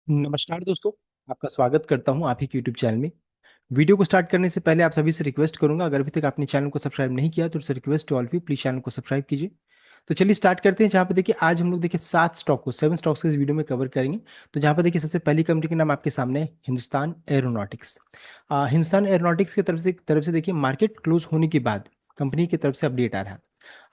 नमस्कार दोस्तों। आपका स्वागत करता हूं आप ही के यूट्यूब चैनल में। वीडियो को स्टार्ट करने से पहले आप सभी से रिक्वेस्ट करूंगा, अगर अभी तक आपने चैनल को सब्सक्राइब नहीं किया तो request to all of you, please channel को सब्सक्राइब कीजिए। तो चलिए स्टार्ट करते हैं। जहाँ पे देखिए आज हम लोग देखिए 7 स्टॉक्स को इस वीडियो में कवर करेंगे। तो जहाँ पे देखिए सबसे पहली कंपनी का नाम आपके सामने है हिंदुस्तान एरोनॉटिक्स। हिंदुस्तान एरोनॉटिक्स की तरफ से देखिए मार्केट क्लोज होने के बाद कंपनी की तरफ से अपडेट आ रहा है।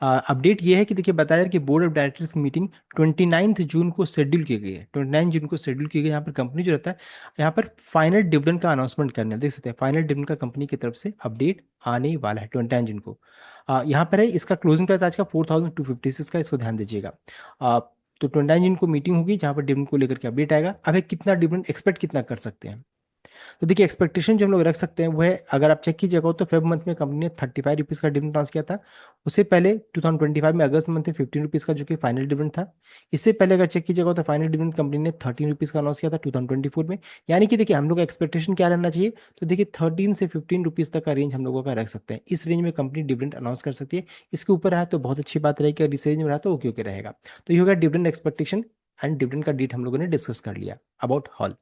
अपडेट ये है कि देखिए बताया कि बोर्ड ऑफ डायरेक्टर्स की मीटिंग 29 जून को शेड्यूल की गई है। 29 जून को शेड्यूल की गई। यहाँ पर कंपनी जो रहता है, यहाँ पर फाइनल डिविडेंड का अनाउंसमेंट करना है। देख सकते हैं फाइनल डिविडेंड का कंपनी की तरफ से अपडेट आने वाला है 29 जून को। यहाँ पर है इसका क्लोजिंग प्राइस आज का 4256 का, इसको ध्यान दीजिएगा। आ, तो 29 जून को मीटिंग होगी जहाँ पर डिविडेंड को लेकर के अपडेट आएगा। अब है कितना डिविडेंड एक्सपेक्ट कितना कर सकते हैं। तो देखिए एक्सपेक्टेशन जो हम लोग रख सकते हैं वो है, अगर आप चेक कीजिएगा तो फेब मंथ में कंपनी ने 35 रुपीज़ का डिविडेंड लॉन्च किया था। उससे पहले 2025 में अगस्त मंथ में 15 रुपीज़ का, जो कि फाइनल डिविडेंड था। इससे पहले अगर चेक कीजिएगा तो फाइनल डिविडेंड कंपनी ने 13 रुपीज़ का लॉन्च किया था 2024 में। यानी कि देखिए हम लोग का एक्सपेक्टेशन क्या रहना चाहिए, तो देखिए 13 से 15 रुपीज़ तक का रेंज हम लोगों का रख सकते हैं। इस रेंज में कंपनी डिविडेंड अनाउंस कर सकती है। इसके ऊपर रहा तो बहुत अच्छी बात रहेगी, अगर इस रेंज में रहा तो ओके ओके रहेगा। तो ये होगा डिविडेंड एक्सपेक्टेशन। एंड डिविडेंड का डेट हम लोगों ने डिस्कस कर लिया अबाउट हॉल।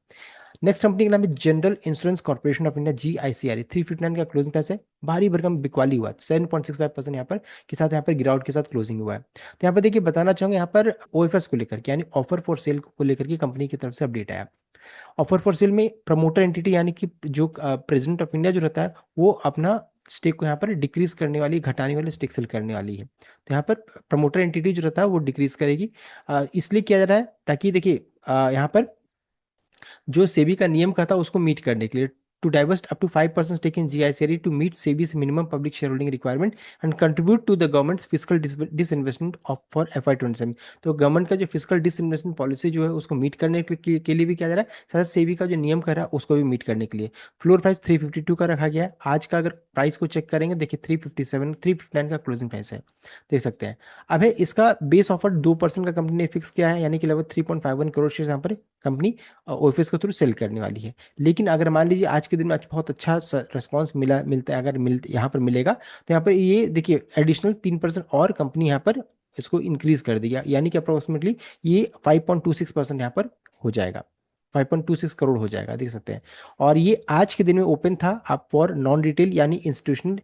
नेक्स्ट कंपनी का नाम है general insurance corporation of India, GICRE। 359 का क्लोजिंग प्राइस है। भारी भरकम बिकवाली हुआ 7.65% यहाँ पर के साथ, यहाँ पर गिरावट के साथ क्लोजिंग हुआ है। तो यहाँ पर देखिए बताना चाहूंगा, यहाँ पर OFS को लेकर के यानी ऑफर फॉर सेल को लेकर के कंपनी की तरफ से अपडेट आया। ऑफर फॉर सेल में प्रमोटर एंटिटी यानी कि जो प्रेसिडेंट ऑफ इंडिया जो रहता है, वो अपना स्टेक को यहाँ पर डिक्रीज करने वाली, घटाने वाली, स्टेक सेल करने वाली है। तो यहाँ पर प्रमोटर एंटिटी जो रहता है वो डिक्रीज करेगी। इसलिए किया जा रहा है ताकि देखिए यहाँ पर जो सेबी का नियम का था उसको मीट करने के लिए, to divest up to 5% stake in GICRE to meet सेबी's minimum public shareholding requirement and contribute to the government's fiscal disinvestment of for FY 27। तो गवर्नमेंट का जो फिस्कल डिसइन्वेस्टमेंट पॉलिसी जो है उसको मीट करने के लिए भी किया जा रहा है, साथ सेबी का जो नियम कर रहा है उसको भी मीट करने के लिए। फ्लोर प्राइस 352 का रखा गया है। आज का अगर प्राइस को चेक करेंगे देखिए 359 का क्लोजिंग प्राइस है, देख सकते हैं। अब है इसका बेस ऑफर 2% का कंपनी ने फिक्स किया है, यानी कि लगभग 3.51 करोड़ शेयर यहाँ पर कंपनी OFS के थ्रू सेल करने वाली है। लेकिन अगर मान लीजिए आज के दिन में बहुत अच्छा रिस्पॉन्स मिलता है, अगर यहाँ पर मिलेगा तो यहाँ पर ये देखिए एडिशनल 3% और कंपनी यहाँ पर इसको इंक्रीज कर देगी, यानी कि अप्रोक्सीमेटली ये 5.26% यहाँ पर हो जाएगा। 5.26 करोड़ हो जाएगा, देख सकते हैं। और ये आज के दिन में ओपन था आप फॉर नॉन रिटेल यानी institutional,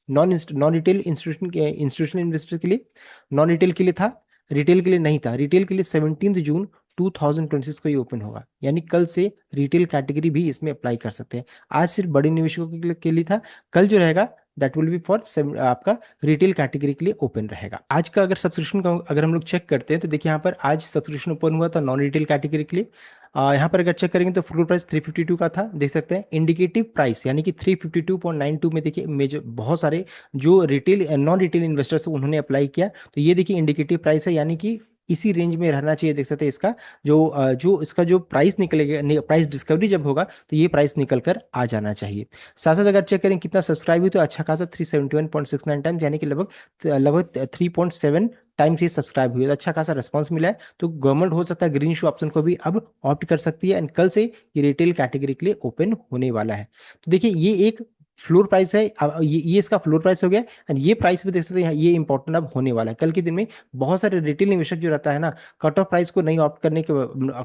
non retail institutional investor के लिए, नॉन रिटेल के लिए था, रिटेल के लिए नहीं था। रिटेल के लिए 17 जून 2026 को ये ओपन होगा, यानी कल से रिटेल कैटेगरी भी इसमें अप्लाई कर सकते हैं। आज सिर्फ बड़े निवेशकों के लिए था, कल जो रहेगा दैट विल बी फॉर आपका रिटेल कैटेगरी के लिए ओपन रहेगा। आज का अगर सब्सक्रिप्शन का अगर हम लोग चेक करते हैं तो देखिए यहाँ पर आज सब्सक्रिप्शन ओपन हुआ था नॉन रिटेल कैटेगरी के लिए। यहाँ पर अगर चेक करेंगे तो फ्लोर प्राइस 352 का था, देख सकते हैं। इंडिकेटिव प्राइस यानी कि 352.92 में देखिए मेजर बहुत सारे जो रिटेल नॉन रिटेल इन्वेस्टर्स उन्होंने अप्लाई किया। तो ये देखिए इंडिकेटिव प्राइस है, यानी कि इसी रेंज में रहना चाहिए, देख सकते हैं। इसका जो इसका जो प्राइस निकलेगा, प्राइस डिस्कवरी जब होगा तो ये प्राइस निकल कर आ जाना चाहिए। साथ साथ अगर चेक करें कितना सब्सक्राइब हुई तो अच्छा खासा 371.69 टाइम्स, यानी कि लगभग लगभग 3.7 टाइम्स ये सब्सक्राइब हुई है। तो अच्छा खासा रिस्पॉन्स मिला है। तो गवर्नमेंट हो सकता है ग्रीन शू ऑप्शन को भी अब ऑप्ट कर सकती है, एंड कल से ये रिटेल कैटेगरी के लिए ओपन होने वाला है। तो देखिए ये एक फ्लोर प्राइस है। अब ये इसका फ्लोर प्राइस हो गया, एंड ये प्राइस भी देख सकते हैं, ये इंपॉर्टेंट अब होने वाला है। कल के दिन में बहुत सारे रिटेल निवेशक जो रहता है ना, कट ऑफ प्राइस को नहीं ऑप्ट करने के,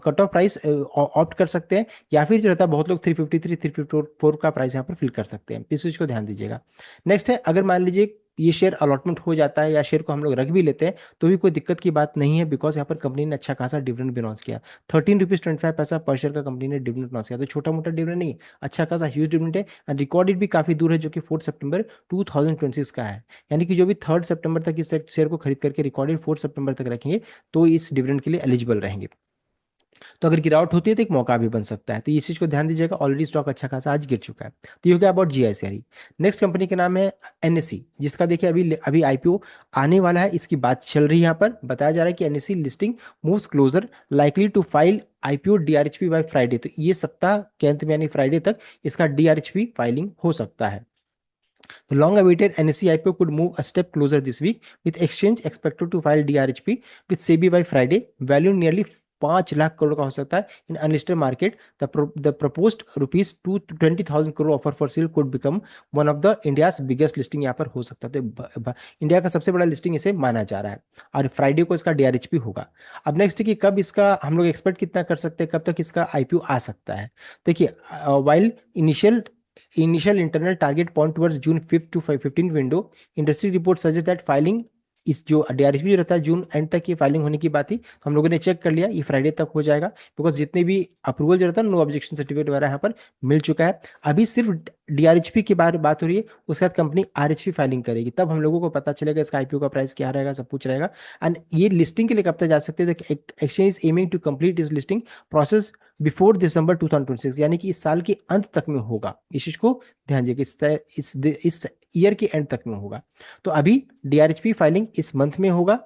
कट ऑफ प्राइस ऑप्ट कर सकते हैं, या फिर जो रहता है बहुत लोग 353 354 का प्राइस यहाँ पर फिल कर सकते हैं। इस चीज को ध्यान दीजिएगा। नेक्स्ट है, अगर मान लीजिए ये शेयर अलॉटमेंट हो जाता है या शेयर को हम लोग रख भी लेते हैं तो भी कोई दिक्कत की बात नहीं है, बिकॉज यहाँ पर कंपनी ने अच्छा खासा डिविडेंड भी अनाउंस किया। 13 रुपीज 25 पैसा पर शेयर का कंपनी ने डिविडेंड अनाउंस किया। तो छोटा मोटा डिविडेंड नहीं, अच्छा खासा ह्यूज डिविडेंड है। एंड रिकॉर्डेड भी काफी दूर है, जो कि 4 सितंबर 2026 का है। यानी कि जो भी 3 सितंबर तक इस शेयर को खरीद करके रिकॉर्डेड 4 सितंबर तक रखेंगे तो इस डिविडेंड के लिए एलिजिबल रहेंगे। तो अगर गिरावट होती है तो एक मौका भी बन सकता है। तो इस चीज को ध्यान दीजिएगा। ऑलरेडी स्टॉक अच्छा खासा आज गिर चुका है। तो ये हो गया अबाउट GICRE। नेक्स्ट कंपनी का नाम है NSE, जिसका देखिए अभी अभी IPO आने वाला है, इसकी बात चल रही है। यहाँ पर बताया जा रहा है कि NSE listing moves closure, likely to file IPO DRHP by Friday. तो ये सप्ताह के अंत में यानी फ्राइडे तक इसका DRHP फाइलिंग हो सकता है। The long-awaited NSE IPO could move a step closer this week, with exchange expected to file DRHP with SEBI by Friday, valued nearly 5 lakh crore का हो सकता है in unlisted market. The proposed ₹20,000 offer for sale could become one of the India's biggest listing यहाँ पर हो सकता है। तो इंडिया का सबसे बड़ा लिस्टिंग इसे माना जा रहा है और फ्राइडे को इसका डीआरएचपी होगा। अब नेक्स्ट कि कब इसका हम लोग एक्सपेक्ट कितना कर सकते हैं, कब तक इसका आईपीओ आ सकता है। देखिए, while initial internal target point towards June 5 to 15 window, industry report suggest that filing इस जो डीआरएचपी जो रहता है जून एंड तक ये फाइलिंग होने की बात थी, तो हम लोगों ने चेक कर लिया ये फ्राइडे तक हो जाएगा, बिकॉज जितने भी अप्रूवल जो रहता है नो ऑब्जेक्शन सर्टिफिकेट वगैरह यहाँ पर मिल चुका है। अभी सिर्फ डीआरएचपी की बात हो रही है, उसके बाद कंपनी आरएचपी फाइलिंग करेगी, तब हम लोगों को पता चलेगा इसका आईपीओ का प्राइस क्या रहेगा, सब कुछ रहेगा। एंड ये लिस्टिंग के लिए कब तक जा सकते हैं, तो एक्सचेंज एमिंग टू कंप्लीट इस लिस्टिंग प्रोसेस बिफोर दिसंबर 2026, यानी कि इस साल के अंत तक में होगा। इस चीज को ध्यान दीजिए कि इस ईयर के एंड तक में होगा। तो अभी डीआरएचपी फाइलिंग इस मंथ में होगा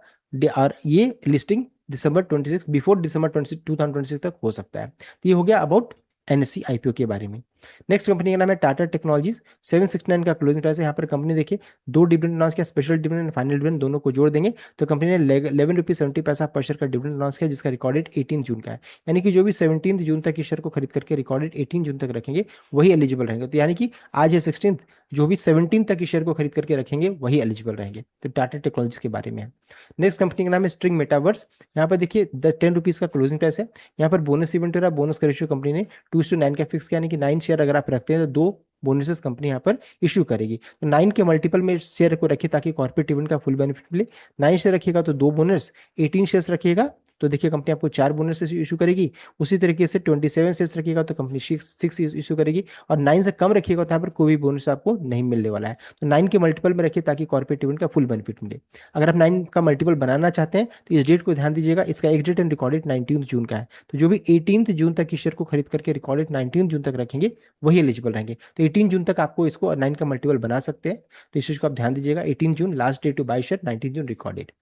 और ये लिस्टिंग दिसंबर 26 बिफोर दिसंबर 2026 तक हो सकता है। तो ये हो गया अबाउट एनएससी आईपीओ के बारे में। नेक्स्ट कंपनी का नाम है टाटा टेक्नोलॉजीज। 769 का क्लोजिंग प्राइस है। यहाँ पर कंपनी देखिए 2 डिविडेंड अनाउंस किया, special dividend and final dividend दोनों को जोड़ देंगे तो कंपनी ने 11 रुपीज 70 पैसा पर शेयर का डिविडेंड अनाउंस किया, जिसका रिकॉर्डेड 18 जून का है। यानी कि जो भी 17 जून तक इस शेयर को खरीद करके रिकॉर्डेड 18 जून तक रखेंगे वही एलिजिबल रहेंगे। तो यानी कि आज है 16, जो भी 17 तक इस शेयर को खरीद करके रखेंगे वही एलिजिबल रहेंगे। तो टाटा टेक्नोलॉजीज के बारे में है। नेक्स्ट कंपनी का नाम है स्ट्रिंग मेटावर्स। यहाँ पर देखिए 10 रुपीज का क्लोजिंग प्राइस है। यहाँ पर बोनस इवेंट हो रहा है, बोनस का रेशियो कंपनी ने 2:9 का फिक्स किया, यानी कि 9 शेयर अगर आप रखते हैं तो 2 बोनसेस कंपनी यहाँ पर इशू करेगी। तो 9 के मल्टीपल में शेयर को रखिए ताकि कॉर्पोरेट इवेंट का फुल बेनिफिट मिले। 9 शेयर रखिएगा तो 2 बोनस, 18 शेयर रखिएगा तो देखिए कंपनी आपको 4 बोनसेस इशू करेगी। उसी तरीके से 27 शेयर रखिएगा तो कंपनी 6 इशू करेगी, और 9 से कम रखिएगा तो यहाँ पर कोई भी बोनस आपको नहीं मिलने वाला है। तो 9 के मल्टीपल में रखिए ताकि कॉर्पोरेट इवेंट का फुल बेनिफिट मिले। अगर आप 9 का मल्टीपल बनाना चाहते हैं तो इस डेट को ध्यान दीजिएगा, इसका एग्जिट एंड रिकॉर्डेड 19 जून का है। तो जो भी 18 जून तक इस शेयर को खरीद करके रिकॉर्डेड 19 जून तक रखेंगे वही एलिजिबल रहेंगे। तो 18 जून तक आपको इसको 9 का मल्टीपल बना सकते हैं, तो इस चीज को आप ध्यान दीजिएगा। 18 June last date to buy share, 19 June recorded.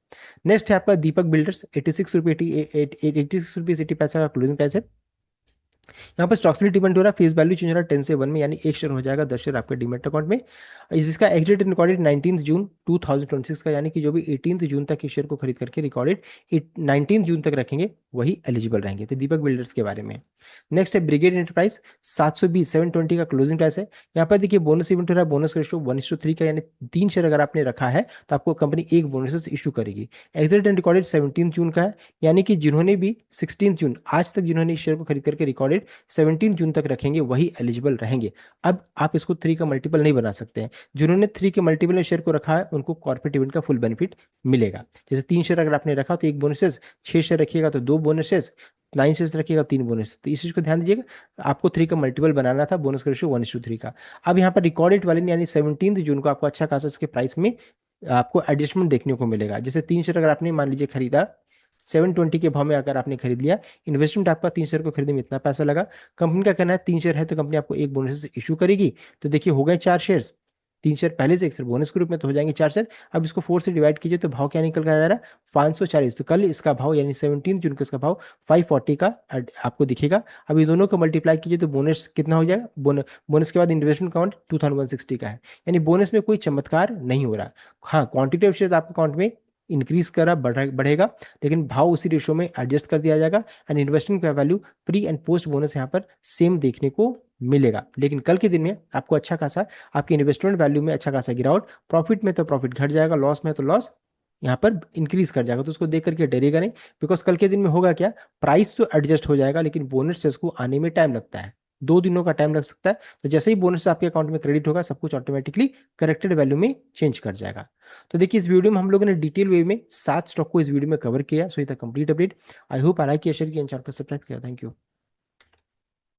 Next है आपका दीपक बिल्डर्स। 86 रुपये 80 पैसा का क्लोजिंग प्राइस है। यहाँ पर स्टॉक स्प्लिट इवेंट हो रहा है, फेस वैल्यू चेंज हो रहा है 10 से 1 में, यानी 1 शेयर हो जाएगा 10 शेयर आपके डीमैट अकाउंट में। इसका एग्जिट रिकॉर्डेड 19 जून 2026 का, यानी कि जो भी 18 जून तक इस शेयर को खरीद करके रिकॉर्डेड 19 जून तक रखेंगे वही एलिजिबल रहेंगे। तो दीपक बिल्डर्स के बारे में। नेक्स्ट है ब्रिगेड एंटरप्राइज। 720 का क्लोजिंग प्राइस है। यहाँ पर देखिए बोनस इवेंट हो रहा है, बोनस रेशियो 1:3 का, यानी 3 शेयर अगर आपने रखा है तो आपको कंपनी 1 बोनस इशू करेगी। एग्जिट एंड रिकॉर्डेड 17 जून का है, यानी कि जिन्होंने भी 16 जून आज तक जिन्होंने इस शेयर को खरीद करके रिकॉर्डेड 17 जून तक रखेंगे वही एलिजिबल रहेंगे। अब आप इसको 3 का मल्टीपल नहीं बना सकते हैं। जिन्होंने 3 के मल्टीपल में शेयर को रखा है उनको कॉर्पोरेट इवेंट का फुल बेनिफिट मिलेगा। जैसे 3 शेयर अगर आपने रखा तो 1 बोनसेस, 6 शेयर रखिएगा तो 2 बोनसेस, 9 शेयर रखिएगा 3 बोनस। तो इस चीज को ध्यान दीजिएगा, आपको 3 का मल्टीपल बनाना था, बोनस का रेशियो 1:3 का। अब यहाँ पर रिकॉर्डेड वाले यानी 17 जून को आपको अच्छा खासा इसके प्राइस में आपको एडजस्टमेंट देखने को मिलेगा। जैसे 3 शेयर अगर आपने मान लीजिए खरीदा 720 के भाव में, अगर आपने खरीद लिया, इन्वेस्टमेंट आपका 3 शेयर को खरीदने में इतना पैसा लगा। कंपनी का कहना है 3 शेयर है तो कंपनी आपको 1 बोनस इशू करेगी। तो देखिए हो गए 4 शेयर, 3 शेयर पहले से 1 शेयर बोनस के रूप में, तो हो जाएंगे 4 शेयर। अब इसको 4 से डिवाइड कीजिए तो भाव क्या निकल कर आ रहा है, 540। तो कल इसका भाव यानी 17 जून को इसका भाव 540 का आपको दिखेगा। अब ये दोनों को मल्टीप्लाई कीजिए तो बोनस कितना हो जाएगा, बोनस के बाद इन्वेस्टमेंट अकाउंट 2160 का है, यानी बोनस में कोई चमत्कार नहीं हो रहा। हाँ, क्वांटिटी ऑफ शेयर आपके अकाउंट में इंक्रीज करा बढ़ेगा, लेकिन भाव उसी रेशो में एडजस्ट कर दिया जाएगा। एंड इन्वेस्टमेंट का value pre and post bonus यहाँ पर सेम देखने को मिलेगा। लेकिन कल के दिन में आपको अच्छा खासा आपकी इन्वेस्टमेंट वैल्यू में अच्छा खासा गिरावट, प्रॉफिट में तो प्रॉफिट घट जाएगा, लॉस में तो लॉस यहाँ पर इंक्रीज कर जाएगा। तो उसको देख करके डरेगा नहीं, बिकॉज कल के दिन में होगा क्या, प्राइस तो एडजस्ट हो जाएगा लेकिन बोनस को आने में टाइम लगता है, 2 दिनों का टाइम लग सकता है। तो जैसे ही बोनस आपके अकाउंट में क्रेडिट होगा सब कुछ ऑटोमेटिकली करेक्टेड वैल्यू में चेंज कर जाएगा। तो देखिए इस वीडियो में हम लोगों ने डिटेल वे में 7 स्टॉक को इस वीडियो में कवर किया। सो ये था complete update. I hope I like share किया, चैनल को सब्सक्राइब किया। Thank you.